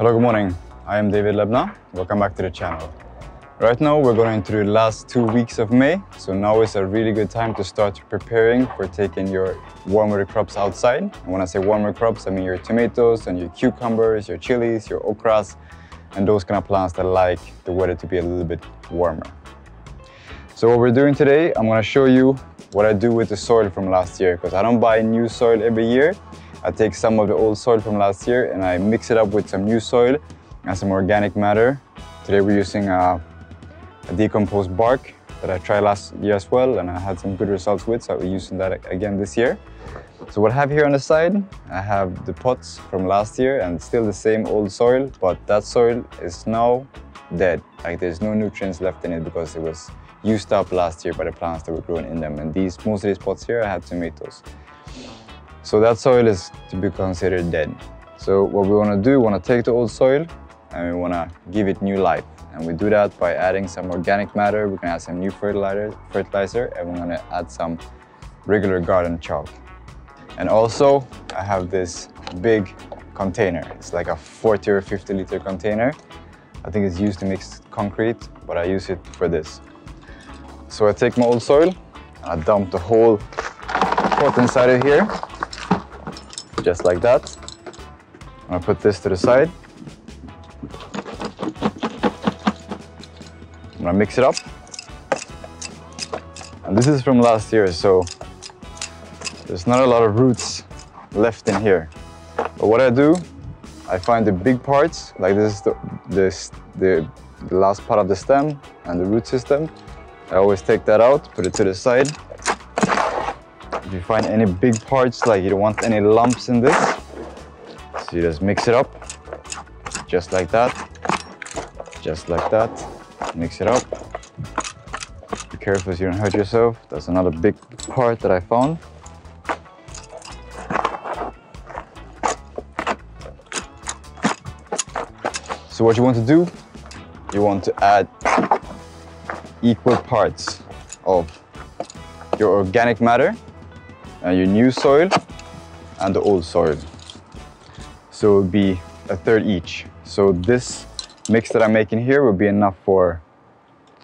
Hello, good morning. I am David Lebna. Welcome back to the channel. Right now we're going into the last 2 weeks of May, so now is a really good time to start preparing for taking your warm weather crops outside. And when I say warm weather crops, I mean your tomatoes and your cucumbers, your chilies, your okras, and those kind of plants that like the weather to be a little bit warmer. So what we're doing today, I'm going to show you what I do with the soil from last year, because I don't buy new soil every year. I take some of the old soil from last year and I mix it up with some new soil and some organic matter. Today we're using a decomposed bark that I tried last year as well, and I had some good results with, so we're using that again this year. So what I have here on the side, I have the pots from last year and still the same old soil, but that soil is now dead. Like there's no nutrients left in it because it was used up last year by the plants that were growing in them. And most of these pots here I had tomatoes. So that soil is to be considered dead. So what we want to do, we want to take the old soil and we want to give it new life. And we do that by adding some organic matter. We can add some new fertilizer, and we're going to add some regular garden chalk. And also, I have this big container. It's like a 40 or 50 liter container. I think it's used to mix concrete, but I use it for this. So I take my old soil and I dump the whole pot inside of here. Just like that. I'm gonna put this to the side. I'm gonna mix it up. And this is from last year, so there's not a lot of roots left in here. But what I do, I find the big parts, like this is the last part of the stem and the root system. I always take that out, put it to the side. If you find any big parts, like you don't want any lumps in this, so you just mix it up, just like that, mix it up. Be careful so you don't hurt yourself. That's another big part that I found. So what you want to do, you want to add equal parts of your organic matter and your new soil and the old soil. So it would be a third each. So this mix that I'm making here will be enough for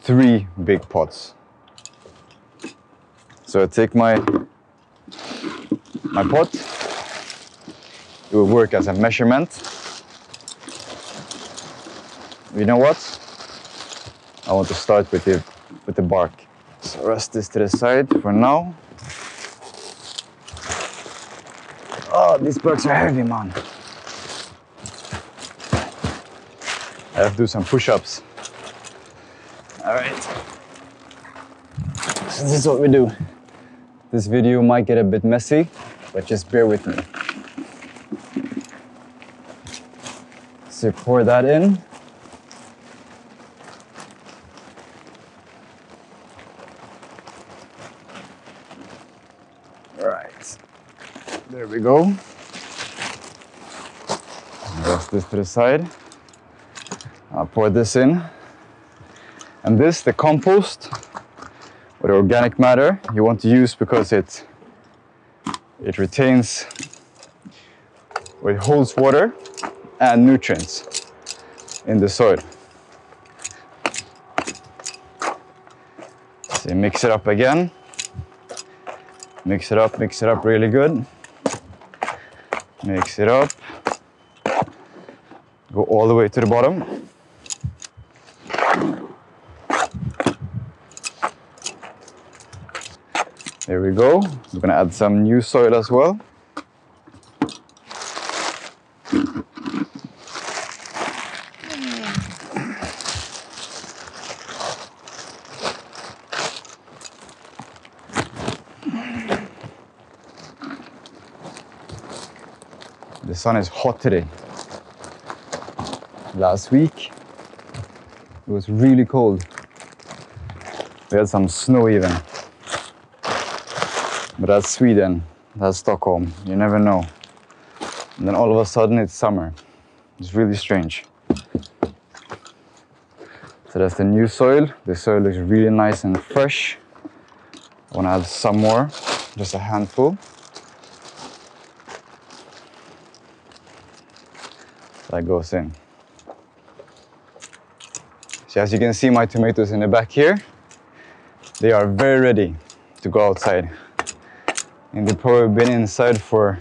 3 big pots. So I take my pot, it will work as a measurement. You know what? I want to start with the bark. So rest this to the side for now. Oh, these barks are heavy, man. I have to do some push-ups. All right. So this is what we do. This video might get a bit messy, but just bear with me. So pour that in. Right, there we go. Rest this to the side. I'll pour this in. And this, the compost, or the organic matter, you want to use because it retains, or it holds water and nutrients in the soil. So you mix it up again. Mix it up really good. Mix it up. Go all the way to the bottom. There we go. We're gonna add some new soil as well. The sun is hot today. Last week, it was really cold. We had some snow even. But that's Sweden, that's Stockholm, you never know. And then all of a sudden it's summer. It's really strange. So that's the new soil. The soil looks really nice and fresh. I want to add some more, just a handful. That goes in. So as you can see, my tomatoes in the back here, they are very ready to go outside. And they've probably been inside for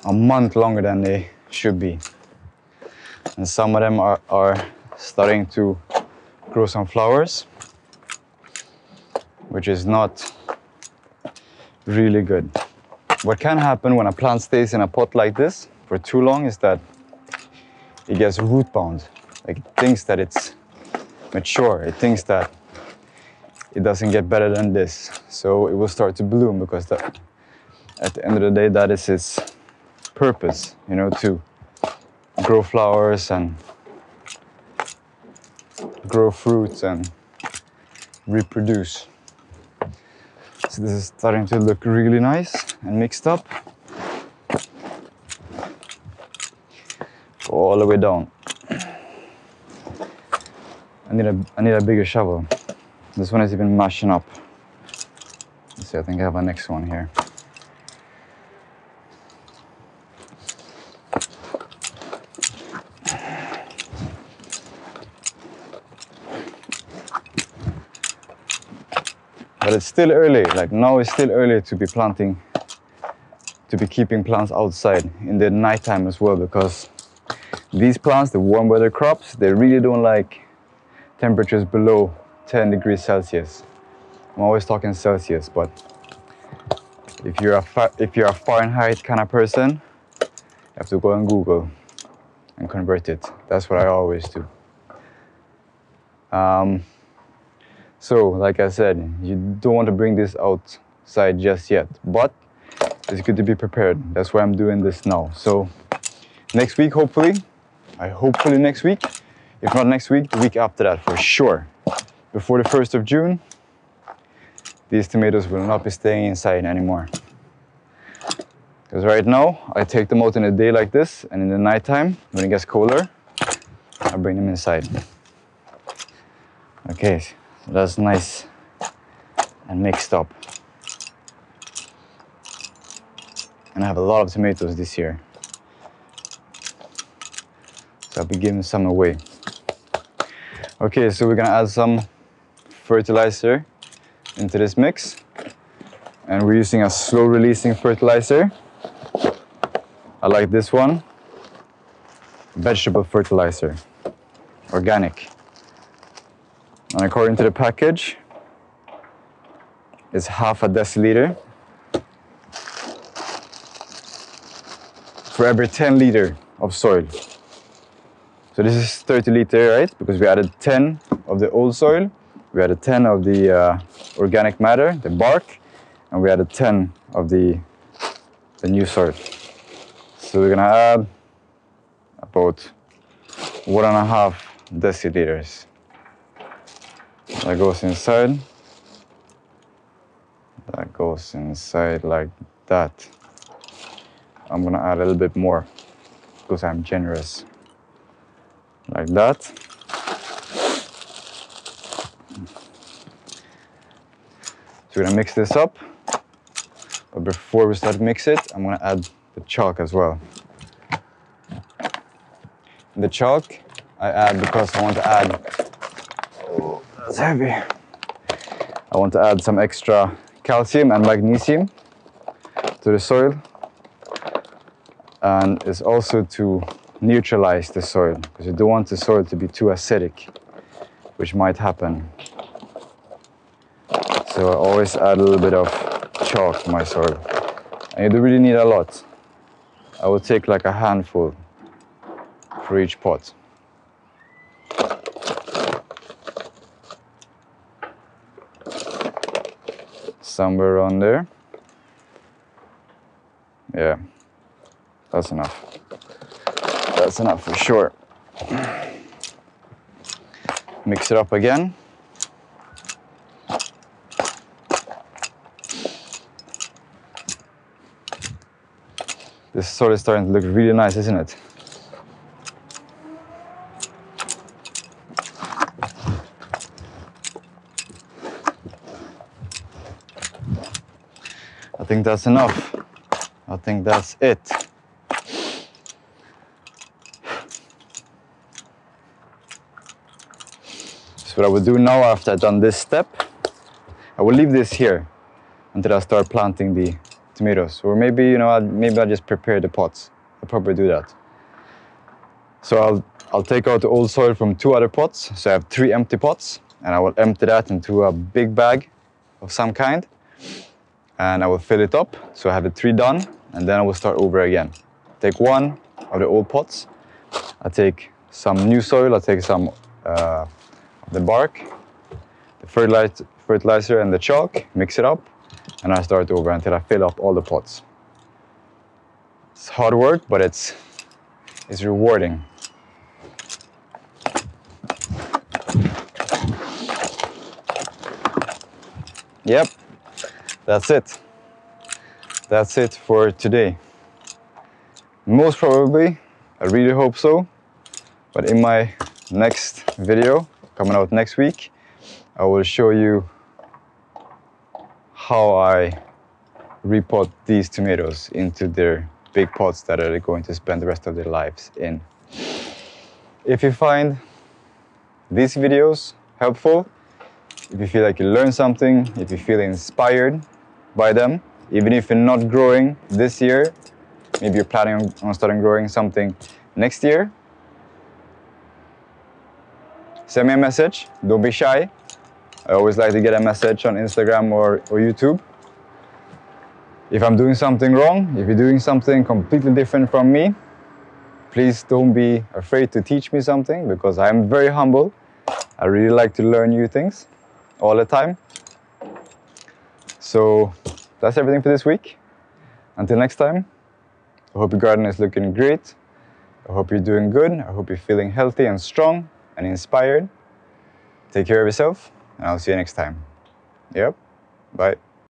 a month longer than they should be. And some of them are starting to grow some flowers, which is not really good. What can happen when a plant stays in a pot like this for too long is that it gets root bound. Like it thinks that it's mature. It thinks that it doesn't get better than this. So it will start to bloom because that, at the end of the day, that is its purpose, you know, to grow flowers and grow fruits and reproduce. So this is starting to look really nice and mixed up. All the way down. I need a bigger shovel. This one is even mashing up. Let's see, I think I have a next one here. But it's still early, like now it's still early to be planting, to be keeping plants outside in the nighttime as well, because these plants, the warm weather crops, they really don't like temperatures below 10 degrees Celsius. I'm always talking Celsius, but if you're a Fahrenheit kind of person, you have to go on Google and convert it. That's what I always do. So, like I said, you don't want to bring this outside just yet, but it's good to be prepared. That's why I'm doing this now. So, next week, hopefully next week, if not next week, the week after that for sure. Before the 1st of June, these tomatoes will not be staying inside anymore. Because right now, I take them out in the day like this, and in the nighttime, when it gets colder, I bring them inside. Okay, so that's nice and mixed up. And I have a lot of tomatoes this year. So I'll be giving some away. Okay, so we're gonna add some fertilizer into this mix. And we're using a slow releasing fertilizer. I like this one. Vegetable fertilizer, organic. And according to the package, it's half a deciliter for every 10 liter of soil. So this is 30 liter, right? Because we added 10 of the old soil, we added 10 of the organic matter, the bark, and we added 10 of the new soil. So we're gonna add about 1.5 deciliters. That goes inside. That goes inside like that. I'm gonna add a little bit more because I'm generous. Like that. So we're gonna mix this up. But before we start to mix it, I'm gonna add the chalk as well. The chalk I add because I want to add, oh, that's heavy. I want to add some extra calcium and magnesium to the soil. And it's also to neutralize the soil, because you don't want the soil to be too acidic, which might happen. So I always add a little bit of chalk to my soil. And you don't really need a lot. I will take like a handful for each pot. Somewhere around there. Yeah, that's enough. That's enough for sure. Mix it up again. This soil is starting to look really nice, isn't it? I think that's enough. I think that's it. So what I will do now after I've done this step, I will leave this here until I start planting the tomatoes. Or maybe, you know, maybe I'll just prepare the pots. I'll probably do that. So I'll take out the old soil from 2 other pots. So I have 3 empty pots, and I will empty that into a big bag of some kind. And I will fill it up. So I have the 3 done, and then I will start over again. Take 1 of the old pots. I take some new soil. I take some of the bark, the fertilizer and the chalk, mix it up, and I start over until I fill up all the pots. It's hard work, but it's rewarding. Yep, that's it. That's it for today. Most probably, I really hope so, but in my next video, coming out next week, I will show you how I repot these tomatoes into their big pots that are going to spend the rest of their lives in. If you find these videos helpful, if you feel like you learned something, if you feel inspired by them, even if you're not growing this year, maybe you're planning on starting growing something next year, send me a message. Don't be shy. I always like to get a message on Instagram or YouTube. If I'm doing something wrong, if you're doing something completely different from me, please don't be afraid to teach me something, because I'm very humble. I really like to learn new things all the time. So that's everything for this week. Until next time, I hope your garden is looking great. I hope you're doing good. I hope you're feeling healthy and strong and inspired. Take care of yourself, and I'll see you next time. Yep, bye.